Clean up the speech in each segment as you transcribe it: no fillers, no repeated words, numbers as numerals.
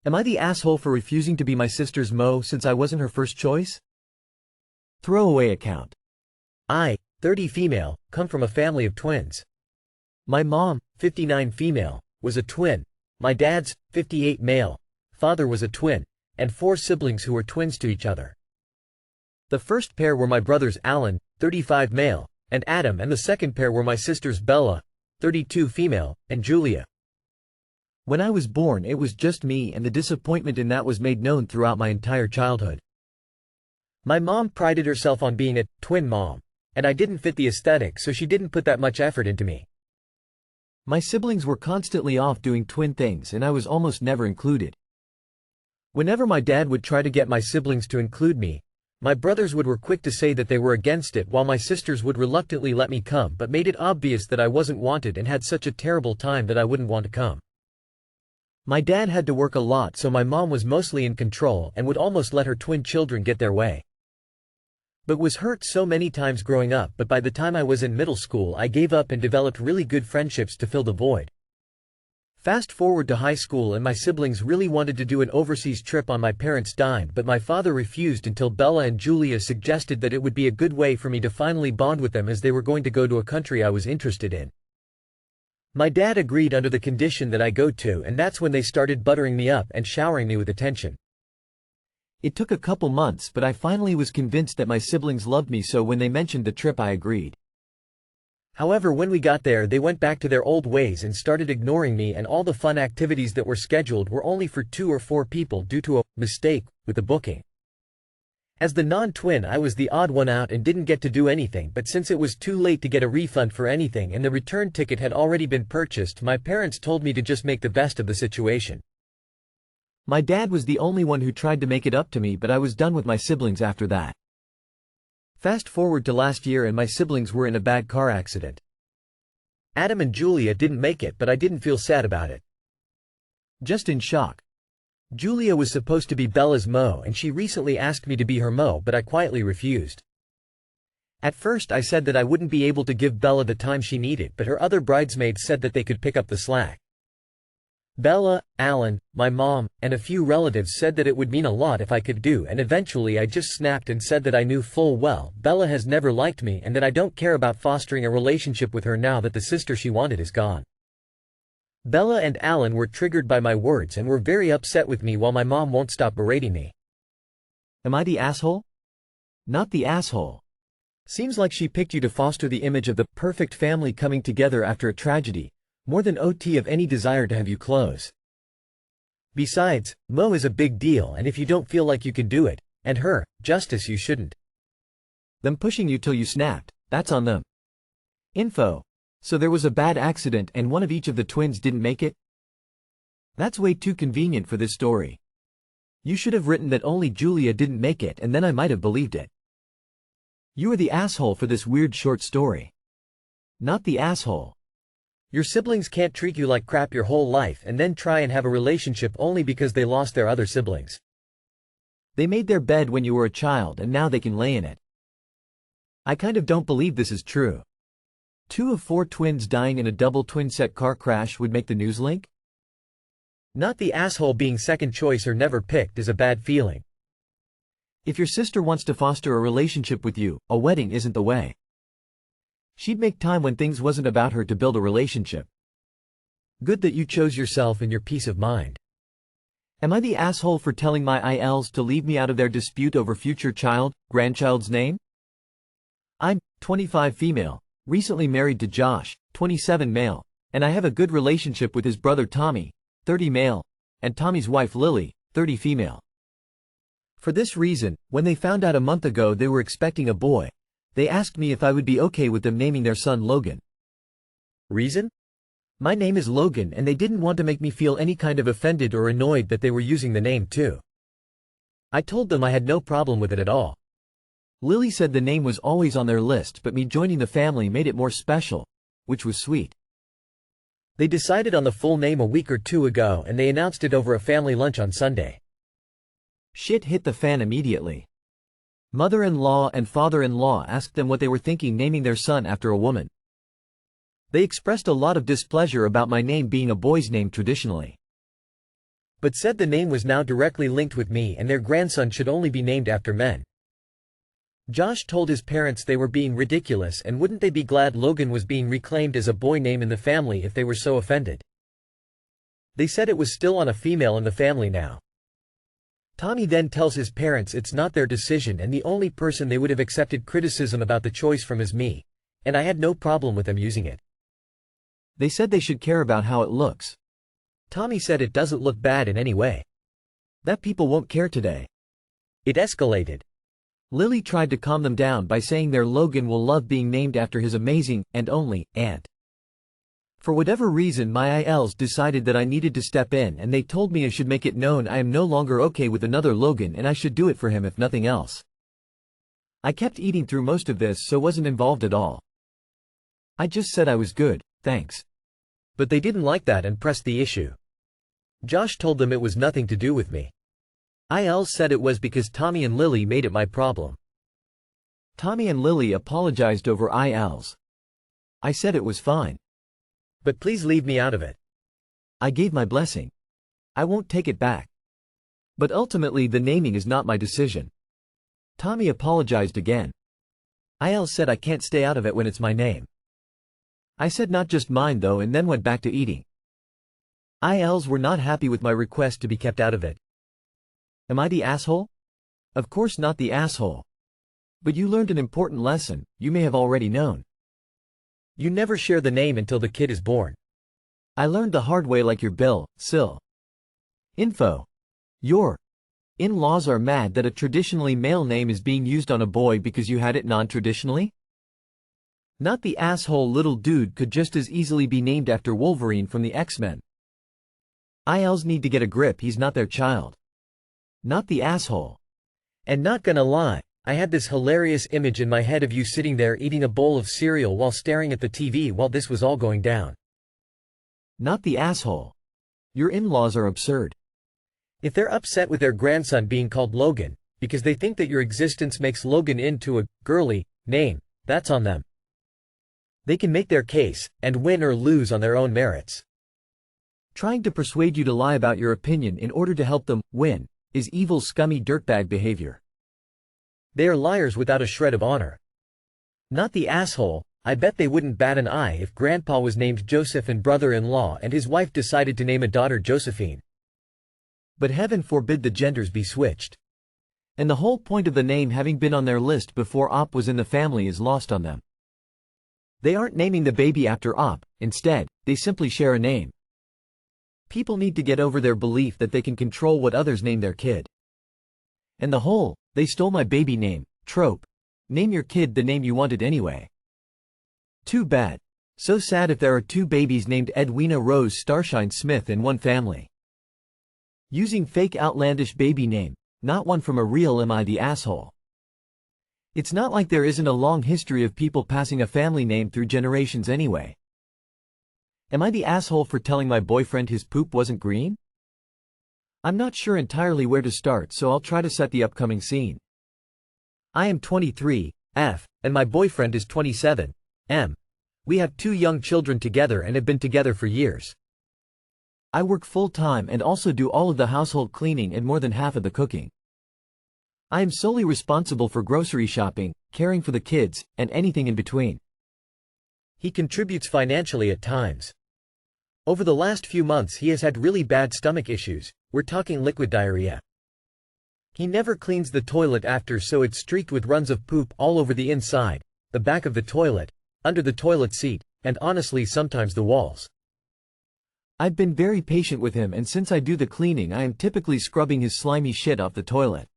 Am I the asshole for refusing to be my sister's MO since I wasn't her first choice? Throwaway account. I, 30 female, come from a family of twins. My mom, 59 female, was a twin. My dad's, 58 male, father was a twin, and 4 siblings who were twins to each other. The first pair were my brothers Alan, 35 male, and Adam, and the second pair were my sisters Bella, 32 female, and Julia. When I was born it was just me, and the disappointment in that was made known throughout my entire childhood. My mom prided herself on being a twin mom, and I didn't fit the aesthetic, so she didn't put that much effort into me. My siblings were constantly off doing twin things and I was almost never included. Whenever my dad would try to get my siblings to include me, my brothers were quick to say that they were against it, while my sisters would reluctantly let me come but made it obvious that I wasn't wanted and had such a terrible time that I wouldn't want to come. My dad had to work a lot, so my mom was mostly in control and would almost let her twin children get their way. But was hurt so many times growing up, but by the time I was in middle school I gave up and developed really good friendships to fill the void. Fast forward to high school and my siblings really wanted to do an overseas trip on my parents' dime, but my father refused until Bella and Julia suggested that it would be a good way for me to finally bond with them as they were going to go to a country I was interested in. My dad agreed under the condition that I go to, and that's when they started buttering me up and showering me with attention. It took a couple months, but I finally was convinced that my siblings loved me, so when they mentioned the trip I agreed. However, when we got there they went back to their old ways and started ignoring me, and all the fun activities that were scheduled were only for 2 or 4 people due to a mistake with the booking. As the non-twin I was the odd one out and didn't get to do anything, but since it was too late to get a refund for anything and the return ticket had already been purchased, my parents told me to just make the best of the situation. My dad was the only one who tried to make it up to me, but I was done with my siblings after that. Fast forward to last year and my siblings were in a bad car accident. Adam and Julia didn't make it, but I didn't feel sad about it. Just in shock. Julia was supposed to be Bella's MO and she recently asked me to be her MO, but I quietly refused. At first I said that I wouldn't be able to give Bella the time she needed, but her other bridesmaids said that they could pick up the slack. Bella, Alan, my mom, and a few relatives said that it would mean a lot if I could do, and eventually I just snapped and said that I knew full well Bella has never liked me and that I don't care about fostering a relationship with her now that the sister she wanted is gone. Bella and Alan were triggered by my words and were very upset with me, while my mom won't stop berating me. Am I the asshole? Not the asshole. Seems like she picked you to foster the image of the perfect family coming together after a tragedy, more than OT of any desire to have you close. Besides, MO is a big deal, and if you don't feel like you can do it, and her, justice, you shouldn't. Them pushing you till you snapped, that's on them. Info. So there was a bad accident and one of each of the twins didn't make it? That's way too convenient for this story. You should have written that only Julia didn't make it, and then I might have believed it. You are the asshole for this weird short story. Not the asshole. Your siblings can't treat you like crap your whole life and then try and have a relationship only because they lost their other siblings. They made their bed when you were a child and now they can lay in it. I kind of don't believe this is true. 2 of 4 twins dying in a double twin-set car crash would make the news link? Not the asshole being second choice or never picked is a bad feeling. If your sister wants to foster a relationship with you, a wedding isn't the way. She'd make time when things wasn't about her to build a relationship. Good that you chose yourself and your peace of mind. Am I the asshole for telling my ILs to leave me out of their dispute over future grandchild's name? I'm 25 female, recently married to Josh, 27 male, and I have a good relationship with his brother Tommy, 30 male, and Tommy's wife Lily, 30 female. For this reason, when they found out a month ago they were expecting a boy, they asked me if I would be okay with them naming their son Logan. Reason? My name is Logan and they didn't want to make me feel any kind of offended or annoyed that they were using the name too. I told them I had no problem with it at all. Lily said the name was always on their list, but me joining the family made it more special, which was sweet. They decided on the full name a week or 2 ago and they announced it over a family lunch on Sunday. Shit hit the fan immediately. Mother-in-law and father-in-law asked them what they were thinking naming their son after a woman. They expressed a lot of displeasure about my name being a boy's name traditionally. but said the name was now directly linked with me and their grandson should only be named after men. Josh told his parents they were being ridiculous and wouldn't they be glad Logan was being reclaimed as a boy name in the family if they were so offended. They said it was still on a female in the family now. Tommy then tells his parents it's not their decision and the only person they would have accepted criticism about the choice from is me, and I had no problem with them using it. They said they should care about how it looks. Tommy said it doesn't look bad in any way. That people won't care today. It escalated. Lily tried to calm them down by saying their Logan will love being named after his amazing, and only, aunt. For whatever reason my ILs decided that I needed to step in and they told me I should make it known I am no longer okay with another Logan and I should do it for him if nothing else. I kept eating through most of this so wasn't involved at all. I just said I was good, thanks. But they didn't like that and pressed the issue. Josh told them it was nothing to do with me. ILs said it was because Tommy and Lily made it my problem. Tommy and Lily apologized over ILs. I said it was fine. But please leave me out of it. I gave my blessing. I won't take it back. But ultimately the naming is not my decision. Tommy apologized again. IL said I can't stay out of it when it's my name. I said not just mine though and then went back to eating. ILs were not happy with my request to be kept out of it. Am I the asshole? Of course not the asshole. But you learned an important lesson, you may have already known. You never share the name until the kid is born. I learned the hard way like your Bill, Sil. Info. Your in-laws are mad that a traditionally male name is being used on a boy because you had it non-traditionally? Not the asshole little dude could just as easily be named after Wolverine from the X-Men. ILs need to get a grip, he's not their child. Not the asshole. And not gonna lie, I had this hilarious image in my head of you sitting there eating a bowl of cereal while staring at the TV while this was all going down. Not the asshole. Your in-laws are absurd. If they're upset with their grandson being called Logan, because they think that your existence makes Logan into a girly name, that's on them. They can make their case, and win or lose on their own merits. Trying to persuade you to lie about your opinion in order to help them win is evil, scummy dirtbag behavior. They are liars without a shred of honor. Not the asshole. I bet they wouldn't bat an eye if Grandpa was named Joseph and brother-in-law and his wife decided to name a daughter Josephine. But heaven forbid the genders be switched. And the whole point of the name having been on their list before Op was in the family is lost on them. They aren't naming the baby after Op, instead, they simply share a name. People need to get over their belief that they can control what others name their kid. And the whole, they stole my baby name, trope. Name your kid the name you wanted anyway. Too bad. So sad if there are two babies named Edwina Rose Starshine Smith in one family. Using fake outlandish baby name, not one from a real am I the asshole. It's not like there isn't a long history of people passing a family name through generations anyway. Am I the asshole for telling my boyfriend his poop wasn't green? I'm not sure entirely where to start, so I'll try to set the upcoming scene. I am 23, F, and my boyfriend is 27, M. We have 2 young children together and have been together for years. I work full-time and also do all of the household cleaning and more than half of the cooking. I am solely responsible for grocery shopping, caring for the kids, and anything in between. He contributes financially at times. Over the last few months he has had really bad stomach issues, we're talking liquid diarrhea. He never cleans the toilet after, so it's streaked with runs of poop all over the inside, the back of the toilet, under the toilet seat, and honestly sometimes the walls. I've been very patient with him, and since I do the cleaning I am typically scrubbing his slimy shit off the toilet.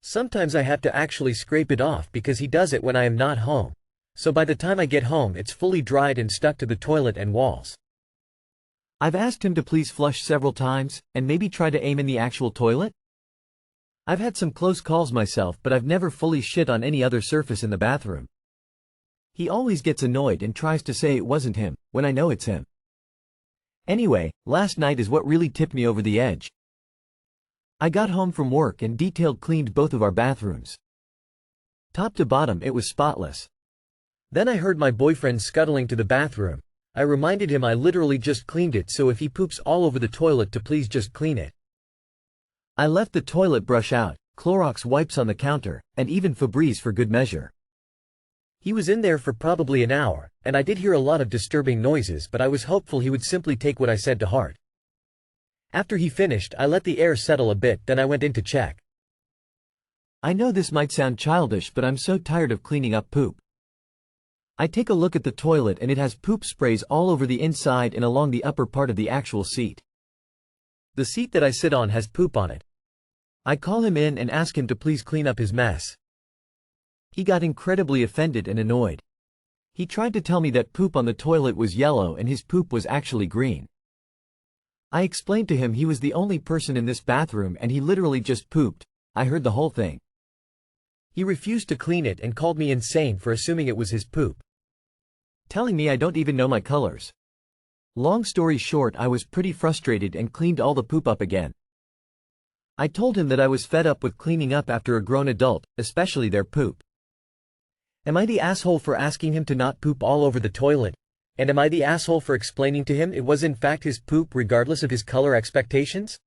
Sometimes I have to actually scrape it off because he does it when I am not home, so by the time I get home it's fully dried and stuck to the toilet and walls. I've asked him to please flush several times, and maybe try to aim in the actual toilet. I've had some close calls myself, but I've never fully shit on any other surface in the bathroom. He always gets annoyed and tries to say it wasn't him, when I know it's him. Anyway, last night is what really tipped me over the edge. I got home from work and detailed cleaned both of our bathrooms. Top to bottom it was spotless. Then I heard my boyfriend scuttling to the bathroom, I reminded him I literally just cleaned it, so if he poops all over the toilet to please just clean it. I left the toilet brush out, Clorox wipes on the counter, and even Febreze for good measure. He was in there for probably an hour, and I did hear a lot of disturbing noises, but I was hopeful he would simply take what I said to heart. After he finished, I let the air settle a bit, then I went in to check. I know this might sound childish, but I'm so tired of cleaning up poop. I take a look at the toilet and it has poop sprays all over the inside and along the upper part of the actual seat. The seat that I sit on has poop on it. I call him in and ask him to please clean up his mess. He got incredibly offended and annoyed. He tried to tell me that poop on the toilet was yellow and his poop was actually green. I explained to him he was the only person in this bathroom and he literally just pooped. I heard the whole thing. He refused to clean it and called me insane for assuming it was his poop, telling me I don't even know my colors. Long story short, I was pretty frustrated and cleaned all the poop up again. I told him that I was fed up with cleaning up after a grown adult, especially their poop. Am I the asshole for asking him to not poop all over the toilet? And am I the asshole for explaining to him it was in fact his poop regardless of his color expectations?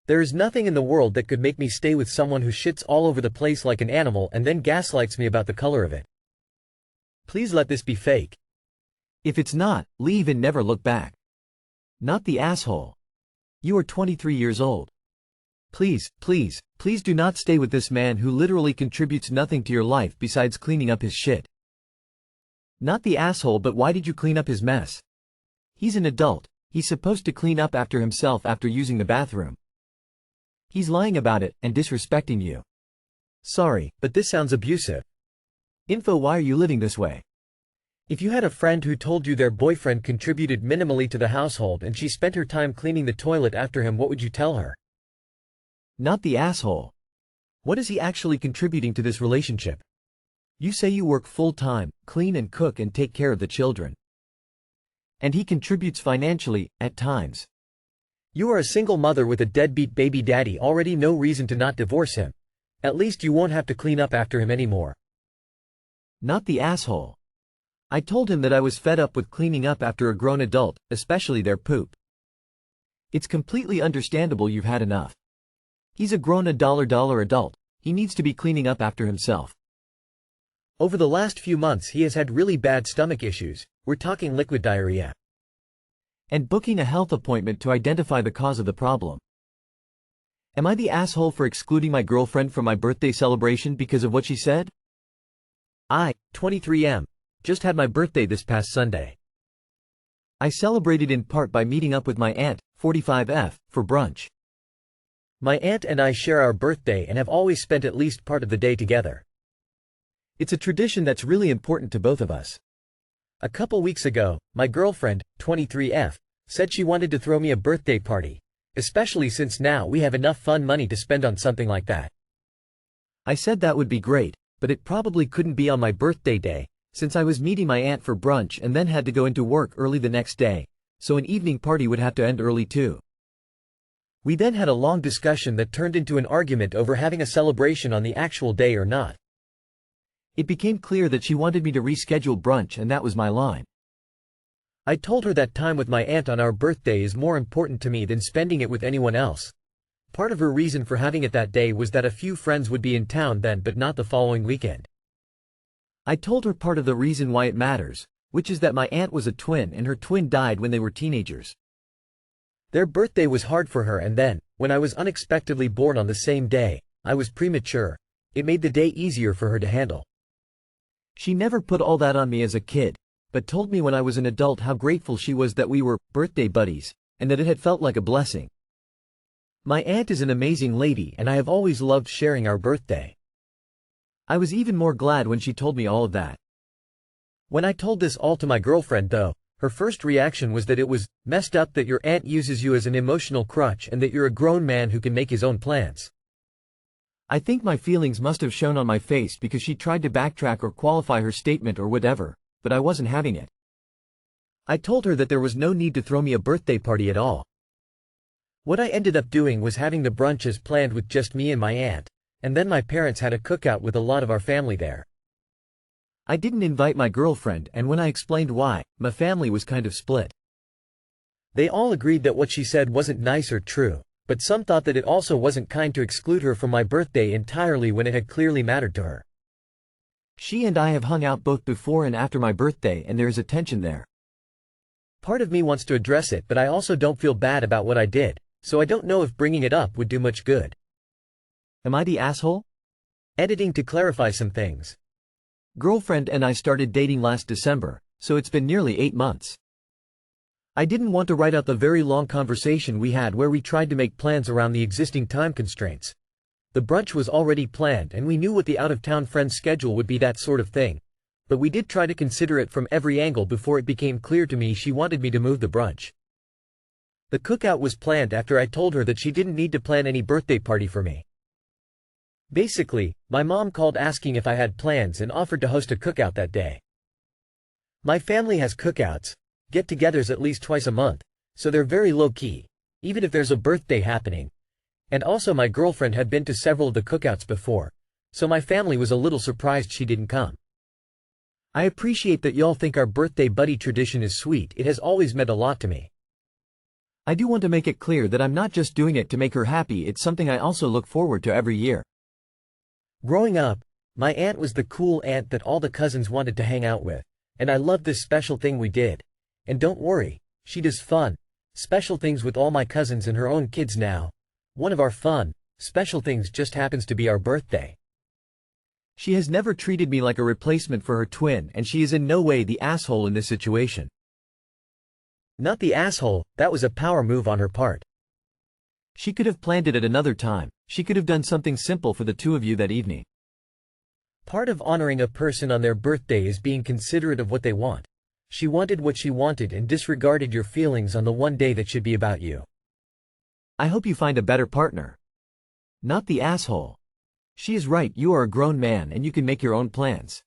There is nothing in the world that could make me stay with someone who shits all over the place like an animal and then gaslights me about the color of it. Please let this be fake. If it's not, leave and never look back. Not the asshole. You are 23 years old. Please, please, please do not stay with this man who literally contributes nothing to your life besides cleaning up his shit. Not the asshole, but why did you clean up his mess? He's an adult. He's supposed to clean up after himself after using the bathroom. He's lying about it and disrespecting you. Sorry, but this sounds abusive. Info: why are you living this way? If you had a friend who told you their boyfriend contributed minimally to the household and she spent her time cleaning the toilet after him, what would you tell her? Not the asshole. What is he actually contributing to this relationship? You say you work full-time, clean and cook and take care of the children. And he contributes financially, at times. You are a single mother with a deadbeat baby daddy, already no reason to not divorce him. At least you won't have to clean up after him anymore. Not the asshole. I told him that I was fed up with cleaning up after a grown adult, especially their poop. It's completely understandable you've had enough. He's a grown adult. He needs to be cleaning up after himself. Over the last few months he has had really bad stomach issues, we're talking liquid diarrhea. And booking a health appointment to identify the cause of the problem. Am I the asshole for excluding my girlfriend from my birthday celebration because of what she said? I, 23M, just had my birthday this past Sunday. I celebrated in part by meeting up with my aunt, 45F, for brunch. My aunt and I share our birthday and have always spent at least part of the day together. It's a tradition that's really important to both of us. A couple weeks ago, my girlfriend, 23F, said she wanted to throw me a birthday party, especially since now we have enough fun money to spend on something like that. I said that would be great, but it probably couldn't be on my birthday day, since I was meeting my aunt for brunch and then had to go into work early the next day, so an evening party would have to end early too. We then had a long discussion that turned into an argument over having a celebration on the actual day or not. It became clear that she wanted me to reschedule brunch, and that was my line. I told her that time with my aunt on our birthday is more important to me than spending it with anyone else. Part of her reason for having it that day was that a few friends would be in town then but not the following weekend. I told her part of the reason why it matters, which is that my aunt was a twin and her twin died when they were teenagers. Their birthday was hard for her, and then, when I was unexpectedly born on the same day, I was premature. It made the day easier for her to handle. She never put all that on me as a kid, but told me when I was an adult how grateful she was that we were birthday buddies, and that it had felt like a blessing. My aunt is an amazing lady and I have always loved sharing our birthday. I was even more glad when she told me all of that. When I told this all to my girlfriend though, her first reaction was that it was messed up that your aunt uses you as an emotional crutch and that you're a grown man who can make his own plans. I think my feelings must have shown on my face because she tried to backtrack or qualify her statement or whatever, but I wasn't having it. I told her that there was no need to throw me a birthday party at all. What I ended up doing was having the brunch as planned with just me and my aunt, and then my parents had a cookout with a lot of our family there. I didn't invite my girlfriend, and when I explained why, my family was kind of split. They all agreed that what she said wasn't nice or true, but some thought that it also wasn't kind to exclude her from my birthday entirely when it had clearly mattered to her. She and I have hung out both before and after my birthday, and there is a tension there. Part of me wants to address it, but I also don't feel bad about what I did, so I don't know if bringing it up would do much good. Am I the asshole? Editing to clarify some things. Girlfriend and I started dating last December, so it's been nearly 8 months. I didn't want to write out the very long conversation we had where we tried to make plans around the existing time constraints. The brunch was already planned and we knew what the out-of-town friend's schedule would be, that sort of thing. But we did try to consider it from every angle before it became clear to me she wanted me to move the brunch. The cookout was planned after I told her that she didn't need to plan any birthday party for me. Basically, my mom called asking if I had plans and offered to host a cookout that day. My family has cookouts, get-togethers at least twice a month, so they're very low-key, even if there's a birthday happening. And also my girlfriend had been to several of the cookouts before, so my family was a little surprised she didn't come. I appreciate that y'all think our birthday buddy tradition is sweet. It has always meant a lot to me. I do want to make it clear that I'm not just doing it to make her happy, it's something I also look forward to every year. Growing up, my aunt was the cool aunt that all the cousins wanted to hang out with, and I loved this special thing we did. And don't worry, she does fun, special things with all my cousins and her own kids now. One of our fun, special things just happens to be our birthday. She has never treated me like a replacement for her twin, and she is in no way the asshole in this situation. Not the asshole, that was a power move on her part. She could have planned it at another time. She could have done something simple for the two of you that evening. Part of honoring a person on their birthday is being considerate of what they want. She wanted what she wanted and disregarded your feelings on the one day that should be about you. I hope you find a better partner. Not the asshole. She is right, you are a grown man and you can make your own plans.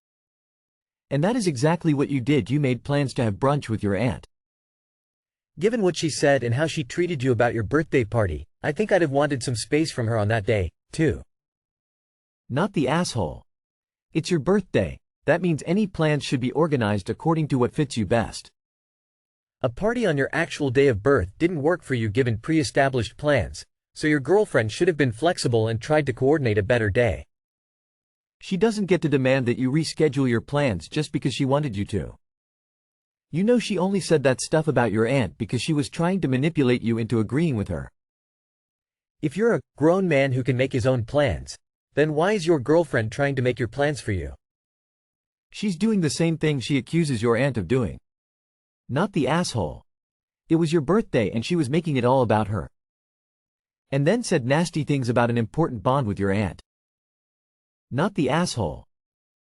And that is exactly what you did. You made plans to have brunch with your aunt. Given what she said and how she treated you about your birthday party, I think I'd have wanted some space from her on that day, too. Not the asshole. It's your birthday. That means any plans should be organized according to what fits you best. A party on your actual day of birth didn't work for you given pre-established plans, so your girlfriend should have been flexible and tried to coordinate a better day. She doesn't get to demand that you reschedule your plans just because she wanted you to. You know she only said that stuff about your aunt because she was trying to manipulate you into agreeing with her. If you're a grown man who can make his own plans, then why is your girlfriend trying to make your plans for you? She's doing the same thing she accuses your aunt of doing. Not the asshole. It was your birthday and she was making it all about her. And then said nasty things about an important bond with your aunt. Not the asshole.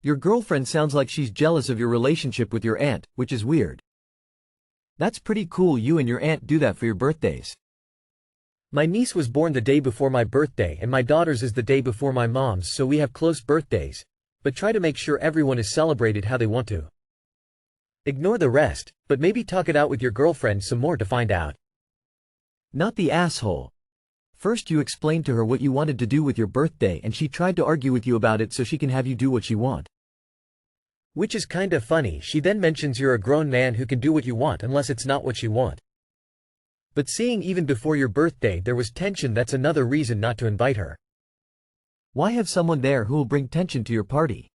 Your girlfriend sounds like she's jealous of your relationship with your aunt, which is weird. That's pretty cool you and your aunt do that for your birthdays. My niece was born the day before my birthday and my daughter's is the day before my mom's, so we have close birthdays, but try to make sure everyone is celebrated how they want to. Ignore the rest, but maybe talk it out with your girlfriend some more to find out. Not the asshole. First you explained to her what you wanted to do with your birthday and she tried to argue with you about it so she can have you do what you want. Which is kinda funny. She then mentions you're a grown man who can do what you want unless it's not what you want. But seeing even before your birthday there was tension, that's another reason not to invite her. Why have someone there who will bring tension to your party?